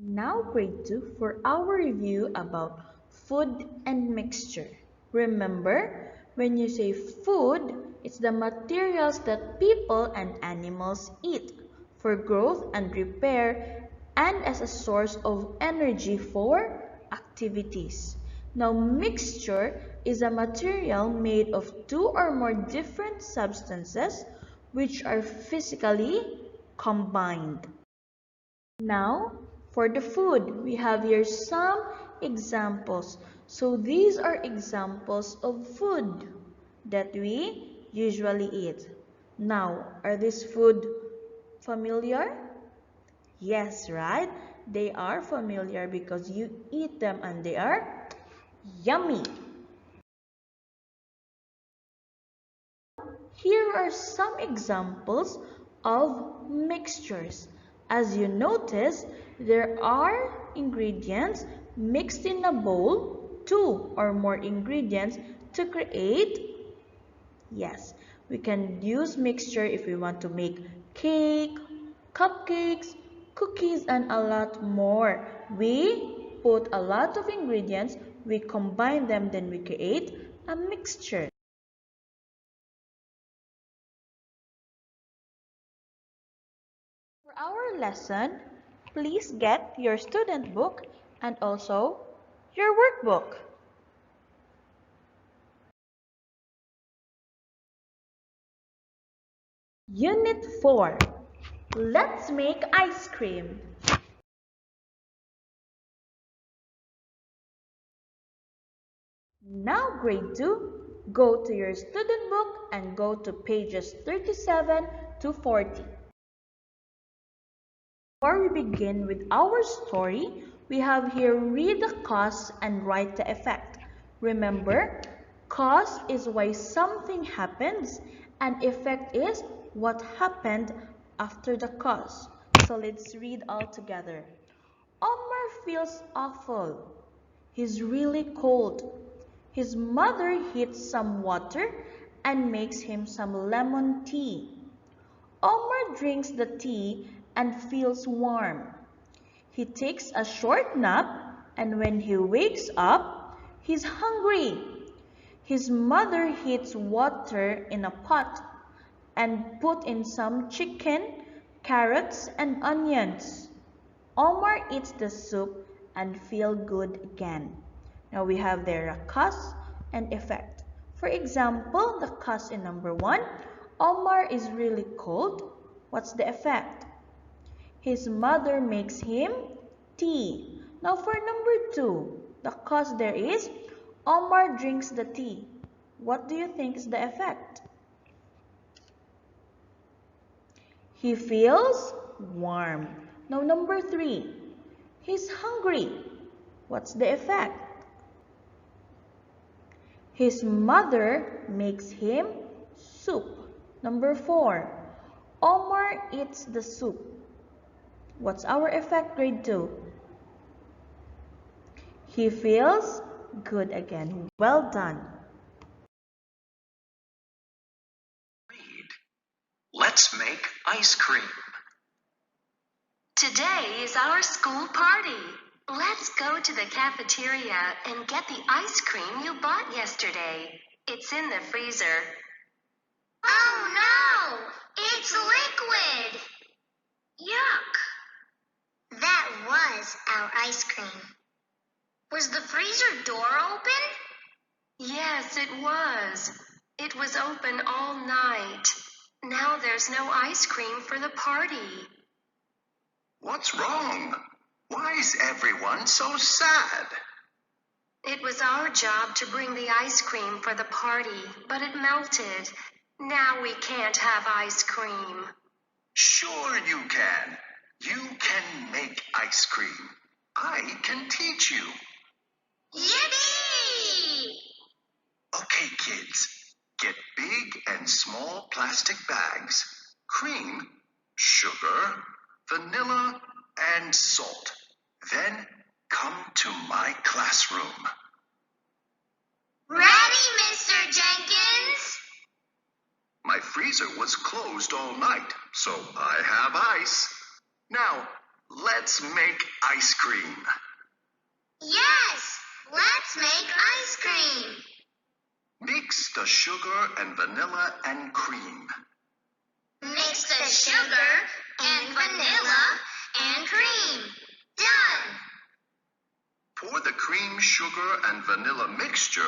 Now grade 2 for our review about food and mixture. Remember, when you say food, it's the materials that people and animals eat for growth and repair and as a source of energy for activities. Now mixture is a material made of two or more different substances which are physically combined. Now, for the food, we have here some examples. So these are examples of food that we usually eat. Now, are these food familiar? Yes, right? They are familiar because you eat them and they are yummy. Here are some examples of mixtures. As you notice, there are ingredients mixed in a bowl, two or more ingredients to create. Yes, we can use mixture if we want to make cake, cupcakes, cookies, and a lot more. We put a lot of ingredients, we combine them, then we create a mixture. For our lesson, please get your student book and also your workbook. Unit 4. Let's make ice cream. Now grade 2, go to your student book and go to pages 37 to 40. Before we begin with our story, we have here read the cause and write the effect. Remember, cause is why something happens and effect is what happened after the cause. So let's read all together. Omar feels awful. He's really cold. His mother heats some water and makes him some lemon tea. Omar drinks the tea and feels warm. He takes a short nap and when he wakes up, he's hungry. His mother heats water in a pot and put in some chicken, carrots and onions. Omar eats the soup and feel good again. Now we have there a cause and effect. For example, the cause in number 1, Omar is really cold. What's the effect? His mother makes him tea. Now for number 2, the cause there is Omar drinks the tea. What do you think is the effect? He feels warm. Now number 3, he's hungry. What's the effect? His mother makes him soup. Number 4, Omar eats the soup. What's our effect, grade 2? He feels good again. Well done. Let's make ice cream. Today is our school party. Let's go to the cafeteria and get the ice cream you bought yesterday. It's in the freezer. Oh no! It's liquid! Yuck! That was our ice cream. Was the freezer door open? Yes, it was. It was open all night. Now there's no ice cream for the party. What's wrong? Why is everyone so sad? It was our job to bring the ice cream for the party, but it melted. Now we can't have ice cream. Sure you can. You can make ice cream. I can teach you. Yippee! Okay, kids. Get big and small plastic bags, cream, sugar, vanilla, and salt. Then come to my classroom. Ready, Mr. Jenkins? My freezer was closed all night, so I have ice. Now, Let's make ice cream. Yes, let's make ice cream. Mix the sugar and vanilla and cream. Mix the sugar and vanilla and cream. Done. Pour the cream, sugar, and vanilla mixture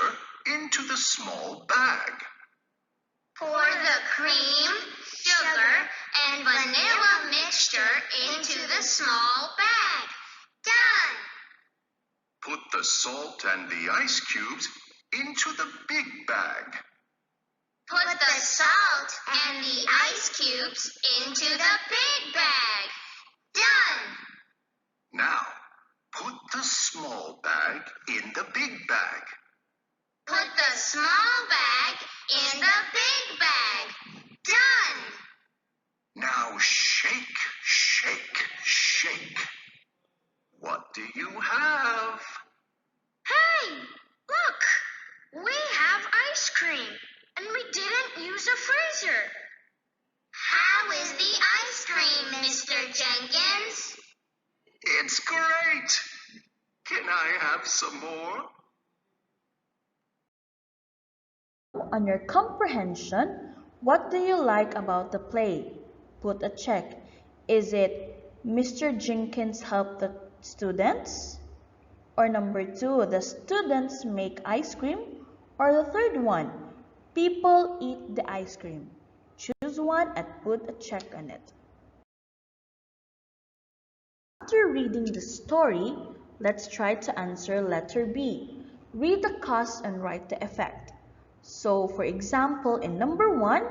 into the small bag. Pour the cream, sugar, and vanilla mixture into the small bag. Done. Put the salt and the ice cubes into the big bag. Put the salt and the ice cubes into the big bag. Done. Now, put the small bag in the big bag. Put the small bag in the big bag. Done. Now shake, shake, shake. What do you have? Hey, look. We have ice cream, and we didn't use a freezer. How is the ice cream, Mr. Jenkins? It's great. Can I have some more? On your comprehension, what do you like about the play? Put a check. Is it Mr. Jenkins helped the students? Or number 2, the students make ice cream? Or the third one, people eat the ice cream? Choose one and put a check on it. After reading the story, let's try to answer letter B. Read the cause and write the effect. So, for example, in number 1,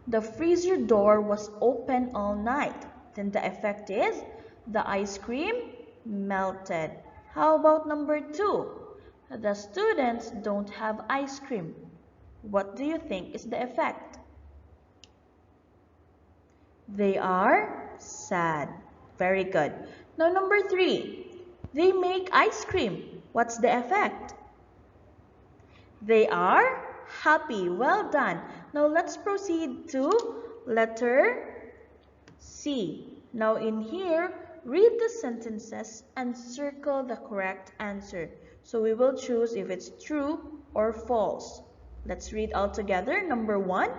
the freezer door was open all night. Then the effect is the ice cream melted. How about number 2? The students don't have ice cream. What do you think is the effect? They are sad. Very good. Now number 3, they make ice cream. What's the effect? They are happy. Well done. Now let's proceed to letter C. Now in here, read the sentences and circle the correct answer. So we will choose if it's true or false. Let's read all together. Number 1,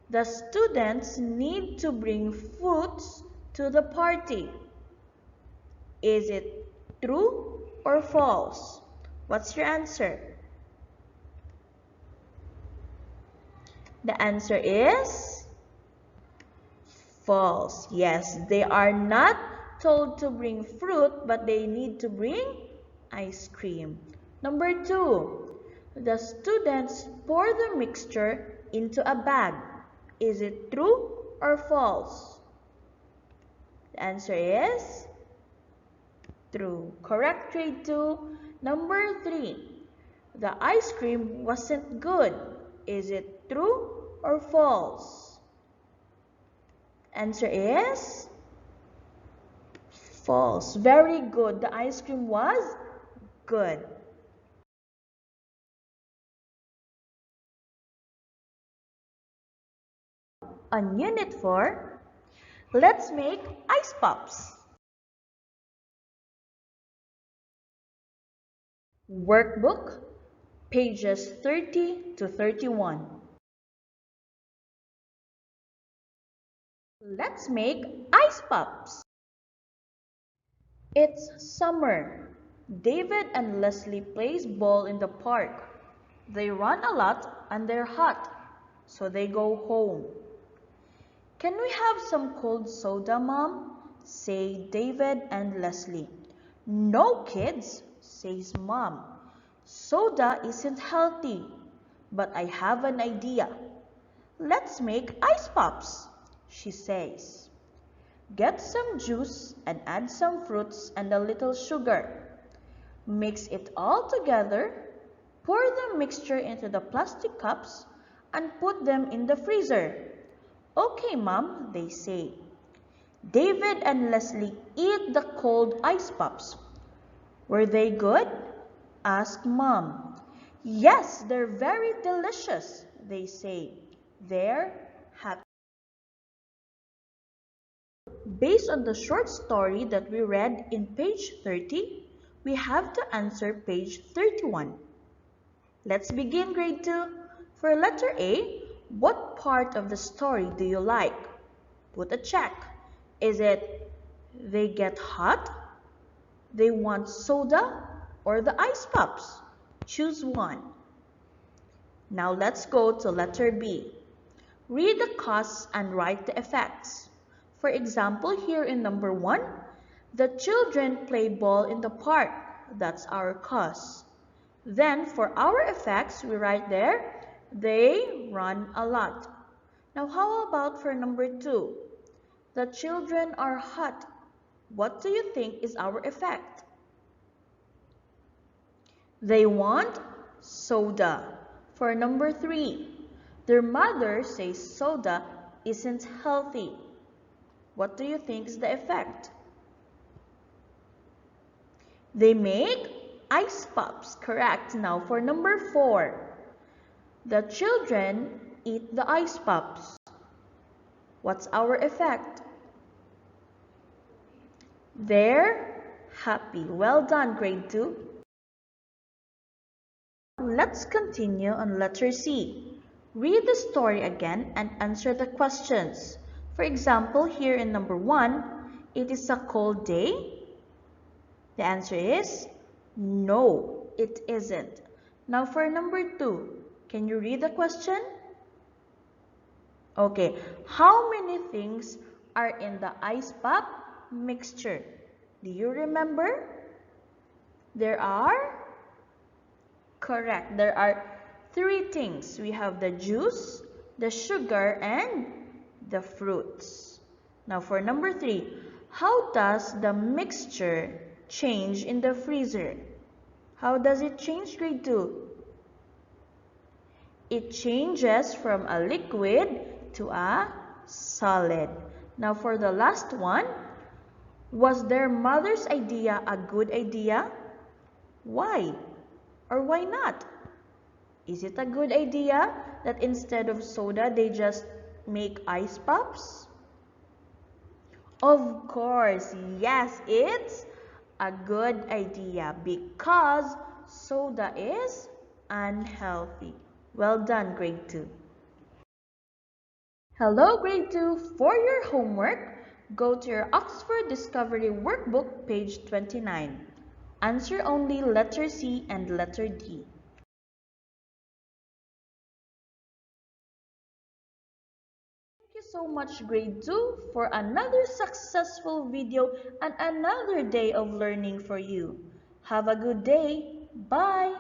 the students need to bring fruits to the party. Is it true or false? What's your answer? The answer is false. Yes, they are not told to bring fruit, but they need to bring ice cream. Number 2, the students pour the mixture into a bag. Is it true or false? The answer is true. Correct, grade 2. Number 3, the ice cream wasn't good. Is it true or false? Answer is false. Very good. The ice cream was good. On Unit 4, let's make ice pops. Workbook, pages 30 to 31. Let's make ice pops. It's summer. David and Leslie plays ball in the park. They run a lot and they're hot, so they go home. Can we have some cold soda, Mom? Say David and Leslie. No, kids, says Mom. Soda isn't healthy, but I have an idea. Let's make ice pops, she says. Get some juice and add some fruits and a little sugar. Mix it all together, pour the mixture into the plastic cups, and put them in the freezer. Okay, Mom, they say. David and Leslie eat the cold ice pops. Were they good? Asked Mom. Yes, they're very delicious, they say. They're happy. based on the short story that we read in page 30, we have to answer page 31. Let's begin grade 2. For letter A, what part of the story do you like? Put a check. Is it they get hot, they want soda, or the ice pops? Choose one. Now let's go to letter B. Read the causes and write the effects. For example, here in number 1, the children play ball in the park. That's our cause. Then for our effects, we write there, they run a lot. Now how about for number 2? The children are hot. What do you think is our effect? They want soda. For number 3, their mother says soda isn't healthy. What do you think is the effect? They make ice pops. Correct. Now for number 4, the children eat the ice pops. What's our effect? They're happy. Well done, grade 2. Let's continue on letter C. Read the story again and answer the questions. For example, here in number 1, it is a cold day. The answer is no, it isn't. Now for number 2, can you read the question? Okay, how many things are in the ice pop mixture? Do you remember? There are? Correct. There are 3 things. We have the juice, the sugar, and the fruits. Now for number 3, how does the mixture change in the freezer? How does it change, grade 2? It changes from a liquid to a solid. Now for the last one, was their mother's idea a good idea? Why? Or why not? Is it a good idea that instead of soda, they just make ice pops? Of course, yes, it's a good idea because soda is unhealthy. Well done, grade 2. Hello, grade 2. For your homework, go to your Oxford Discovery Workbook, page 29. Answer only letter C and letter D. Thank you so much, grade 2, for another successful video and another day of learning for you. Have a good day. Bye.